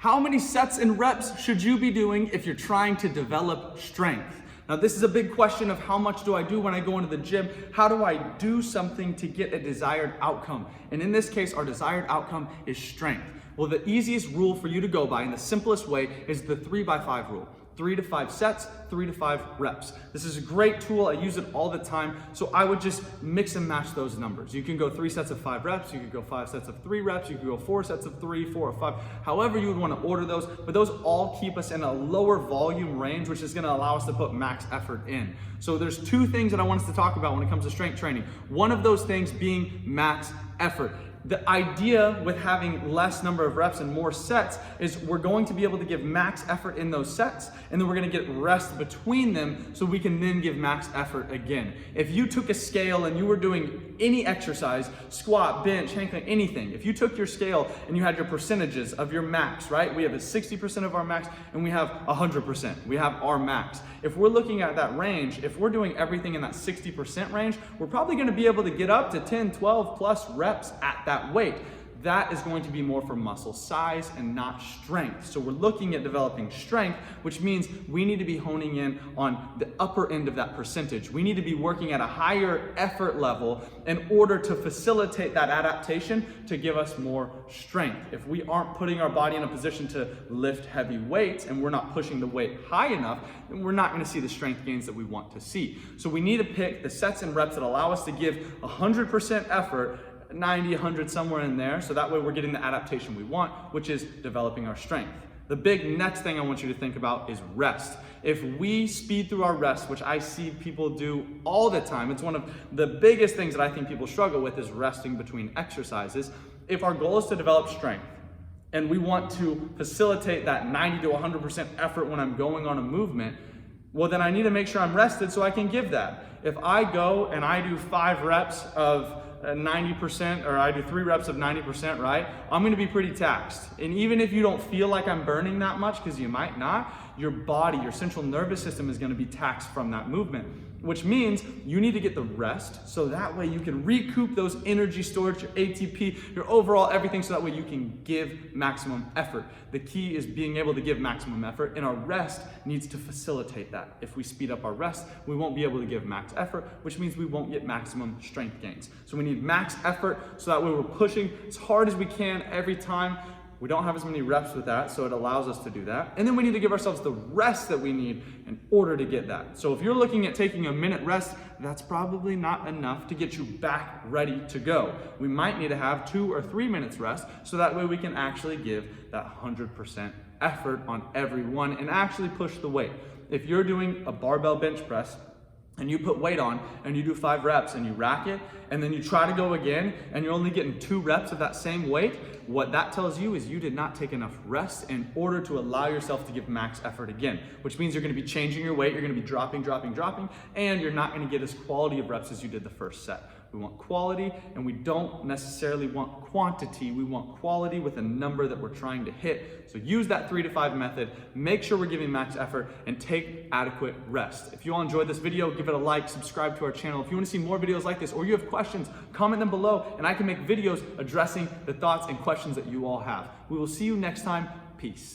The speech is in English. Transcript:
How many sets and reps should you be doing if you're trying to develop strength? Now, this is a big question of how much do I do when I go into the gym? How do I do something to get a desired outcome? And in this case, our desired outcome is strength. Well, the easiest rule for you to go by and the simplest way is the 3x5 rule. 3 to 5 sets, 3 to 5 reps. This is a great tool. I use it all the time. So I would just mix and match those numbers. You can go 3 sets of 5 reps. You could go 5 sets of 3 reps. You could go 4 sets of 3, 4 or 5, however you would want to order those. But those all keep us in a lower volume range, which is going to allow us to put max effort in. So there's 2 things that I want us to talk about when it comes to strength training. One of those things being max effort. The idea with having less number of reps and more sets is we're going to be able to give max effort in those sets, and then we're going to get rest between them so we can then give max effort again. If you took a scale and you were doing any exercise, squat, bench, hang clean, anything, if you took your scale and you had your percentages of your max, right? We have a 60% of our max and we have 100%. We have our max. If we're looking at that range, if we're doing everything in that 60% range, we're probably going to be able to get up to 10, 12 plus reps at that weight. That is going to be more for muscle size and not strength. So we're looking at developing strength, which means we need to be honing in on the upper end of that percentage. We need to be working at a higher effort level in order to facilitate that adaptation to give us more strength. If we aren't putting our body in a position to lift heavy weights and we're not pushing the weight high enough, then we're not going to see the strength gains that we want to see. So we need to pick the sets and reps that allow us to give 100% effort, 90, 100, somewhere in there, so that way we're getting the adaptation we want, which is developing our strength. The big next thing I want you to think about is rest. If we speed through our rest, which I see people do all the time, it's one of the biggest things that I think people struggle with is resting between exercises. If our goal is to develop strength, and we want to facilitate that 90 to 100% effort when I'm going on a movement, well, then I need to make sure I'm rested so I can give that. If I go and I do 5 reps of 90%, or I do 3 reps of 90%, right? I'm gonna be pretty taxed. And even if you don't feel like I'm burning that much, because you might not, your body, your central nervous system is gonna be taxed from that movement, which means you need to get the rest so that way you can recoup those energy storage, your ATP, your overall everything, so that way you can give maximum effort. The key is being able to give maximum effort, and our rest needs to facilitate that. If we speed up our rest, we won't be able to give max effort, which means we won't get maximum strength gains. So we need max effort so that way we're pushing as hard as we can every time. We don't have as many reps with that, so it allows us to do that. And then we need to give ourselves the rest that we need in order to get that. So if you're looking at taking a minute rest, that's probably not enough to get you back ready to go. We might need to have 2 or 3 minutes rest, so that way we can actually give that 100% effort on every one and actually push the weight. If you're doing a barbell bench press, and you put weight on and you do 5 reps and you rack it and then you try to go again and you're only getting 2 reps of that same weight, what that tells you is you did not take enough rest in order to allow yourself to give max effort again, which means you're going to be changing your weight, you're going to be dropping, and you're not going to get as quality of reps as you did the first set. We want quality, and we don't necessarily want quantity. We want quality with a number that we're trying to hit. So use that 3 to 5 method, make sure we're giving max effort, and take adequate rest. If you all enjoyed this video, give it a like, subscribe to our channel. If you want to see more videos like this, or you have questions, comment them below, and I can make videos addressing the thoughts and questions that you all have. We will see you next time. Peace.